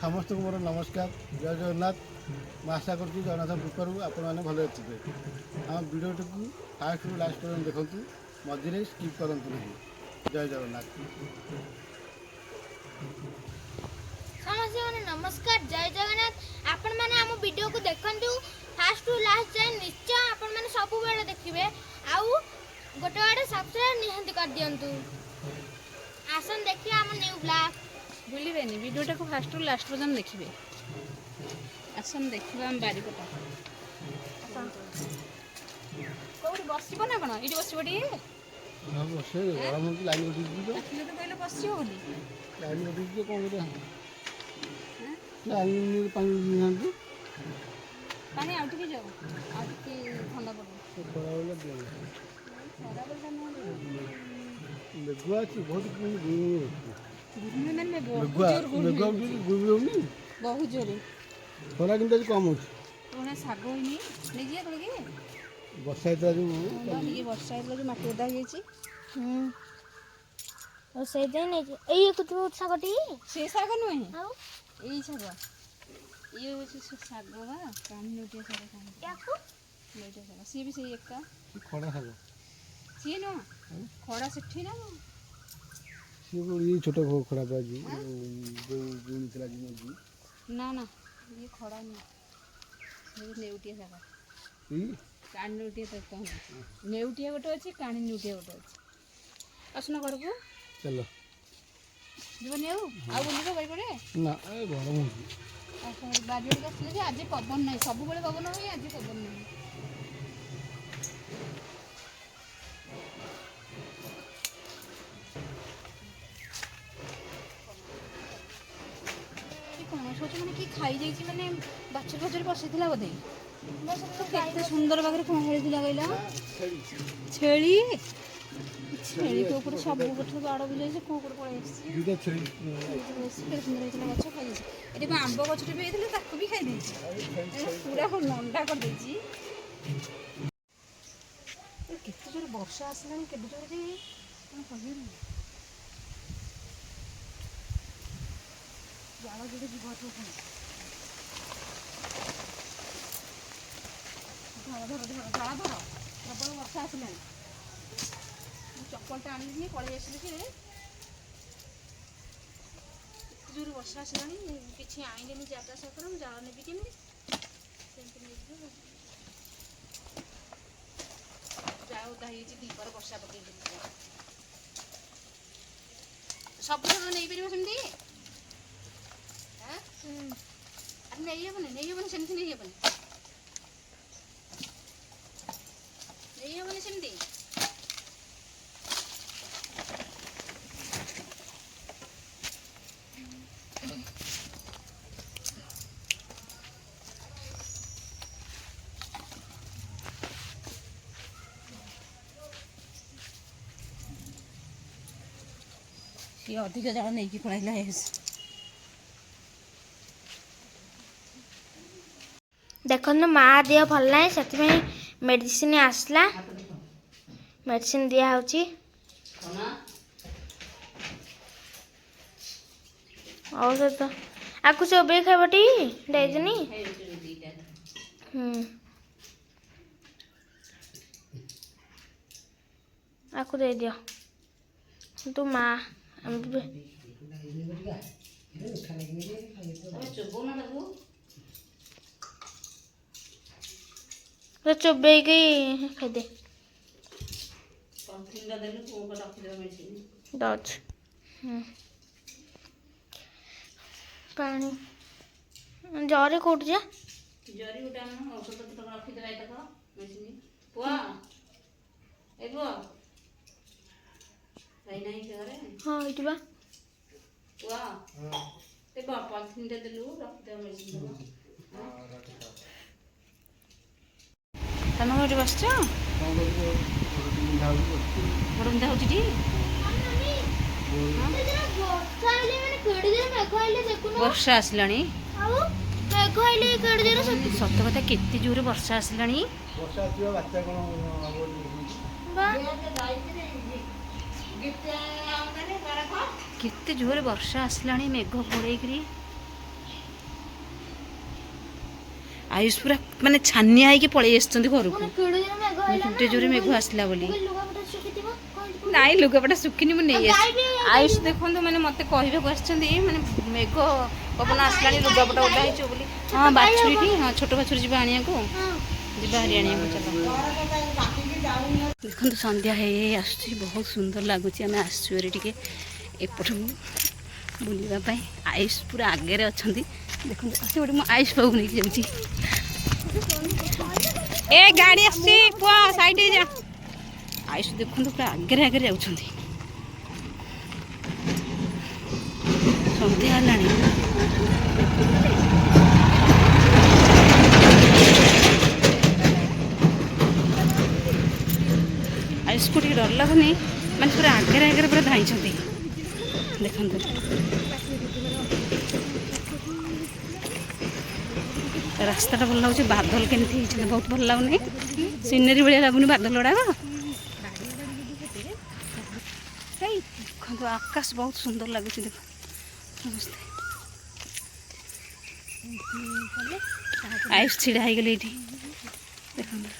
समस्त को मोर नमस्कार जय जगन्नाथ। मैं आशा करूँ जगन्नाथ कृपारू आपने भले थे। आम भिडियोटी को फास्ट रु लास्ट पर्यटन देखूँ, मझे स्किप करूँ नहीं। जय जगन्नाथ। समस्त को नमस्कार जय जगन्नाथ। आपण मैंने आम वीडियो को देखु फास्ट रु लास्ट जाए निश्चय आपण मैंने सब बेले देखिए। आउ गोटे गोटे सब्सक्राइब निहांती कर दियंतु। आसन देखिए आम न्यू ब्लॉग भूलिबेनि वीडियोटा को फास्ट रु लास्ट पर्यंत देखिए। आसन देखिबा हम बारीपटा कौन बसब ना कौन ये बसबटी गरम लाइन कहले बसो बोली लाइन कौन लाइन पानी पानी आउ टिके जाओ आउ टिके ठंडा पड़ो मेघुआ अच्छी बहुत बहुत जोर खरा कि कम अच्छे पुणे शाग होनी नहीं कल वर्षा ये वर्षा है मटी ओदा और से दे नहीं ए कुछ सागटी से शाग नुहे यही शाग ये शाग बा कानी नोटिया शाग नोटिया शाग सी भी सही एका खड़ा शाग सी न खड़ा सेठी ना ये छोटा खड़ा बाजी ना ना ये खड़ा नहीं ये नेउटिया शाग कानी नोटिया तो कहूँ नेउटिया गोटे अच्छे कानी नोटिया गोटे अच्छे आसन घर को चलो जीवन आउ बोल बारी पड़े ना गरम हो बारी आसले आज पवन ना सब पवन हुए आज पवन ना कौन सोच मैंने कि खाई जाइए मैंने बाछर फाचर बसई बोधे केते सुंदर भाग कौन कहला छेली छेली तो ऊपर सब गोटे बाड़ बुझे कौन गोटे पड़े सुंदर होता गच खाई ये आंब गछटे भी होता भी खाई पूरा लंडा कर केते जोर वर्षा आसला के जोर कह जावा जोड़े जीव धर धर धर जावा धर प्रबल वर्षा आसला चप्पलटा आनी पलि आसली कि जोर वर्षा आसला कि आईने जाता सकर जाल नेबी केमी जा ओदा दीपर वर्षा पकई सब नहीं पार सेमती नहीं हेबनी सेमती नहीं हेबनी सेमती सी अधिक जाल नहीं पड़ाइला देखो माँ देह भल ना से मेडिसिन आसला मेडिसिन दिया होची औषध आपको चोबे खाइबटी डेजनी आपको दे दियो तू माँ तो चुबे गई खादे दौच पानी जरी कौट जा जरी उठा औषध रखीदे मेडिसिन पुआ ए पुआ हाँ ये पुआ ए पॉलिथिन देलु रखीदे मेडिसिन तुम ये बस बड़ बिंधा हो वर्षा आसला सत कथा केते जोर वर्षा आसला केते जोर वर्षा आसला मेघ घोड़े ଆୟୁଷ ପୁରା ମାନେ ଛାନିଆ ହେଇକି ପଳେଇ ଆସିଛନ୍ତି ଘରକୁ। ପୁଣି କେଡ଼େ ଜୋରେ ମେଘ ହେଲା କେତେ ଜୋରେ ମେଘ ଆସିଲା ବୋଲି। ଲୁଗାପଟା ଶୁଖିଥିବ କହିଲି ନାଇଁ ଲୁଗାପଟା ଶୁଖିନି, ମୁଁ ନେଇ ଗାଈ ଆସିଛି। ବି ଆୟୁଷ ଦେଖନ୍ତୁ ମାନେ ମୋତେ କହିବାକୁ ଆସିଛନ୍ତି ମାନେ ମେଘ ପବନ ଆସିଲାଣି ଲୁଗାପଟା ଓଦା ହେଇଯିବ ବୋଲି। ହଁ ବାଛୁରୀଟି, ହଁ ଛୋଟ ବାଛୁରୀ ଯିବା ଆଣିବାକୁ, ଯିବା ହାରି ଆଣିବାକୁ ଚାଲ। ଦେଖନ୍ତୁ ସନ୍ଧ୍ୟା ହେଇ ହେଇ ଆସୁଛି, ବହୁତ ସୁନ୍ଦର ଲାଗୁଛି। ଆମେ ଆସିଛୁ ଏରି ଟିକେ ଏପଟକୁ ବୁଲିବା ପାଇଁ। ଆୟୁଷ ପୁରା ଆଗରେ ଅଛନ୍ତି ଦେଖନ୍ତୁ। ଆସି ଗୋଟେ ମୁଁ ଆୟୁଷ ପାଖକୁ ନେଇକି ଯାଉଛି। ଏ ଗାଡ଼ି ଆସିଛି ପୁଅ ସାଇଡ୍ ହେଇଯା। ଆୟୁଷ ଦେଖନ୍ତୁ ପୁରା ଆଗରେ ଆଗରେ ଯାଉଛନ୍ତି। ସନ୍ଧ୍ୟା ହେଲାଣି। ଆୟୁଷକୁ ଟିକେ ଡର ଲାଗୁନି, ମାନେ ପୁରା ଆଗରେ ଆଗରେ ପୁରା ଧାଇଁଛନ୍ତି ଦେଖନ୍ତୁ। ରାସ୍ତାଟା ଭଲ ଲାଗୁଛି, ବାଦଲ କେମିତି ହେଇଛନ୍ତି ବହୁତ ଭଲ ଲାଗୁନି, ସିନେରୀ ଭଳିଆ ଲାଗୁନି ବାଦଲ ଗୁଡ଼ାକ। ଦେଖନ୍ତୁ ଆକାଶ ବହୁତ ସୁନ୍ଦର ଲାଗୁଛି ଦେଖ ସମସ୍ତେ। ଆୟୁଷ ଛିଡ଼ା ହେଇଗଲେ ଏଇଠି ଦେଖନ୍ତୁ।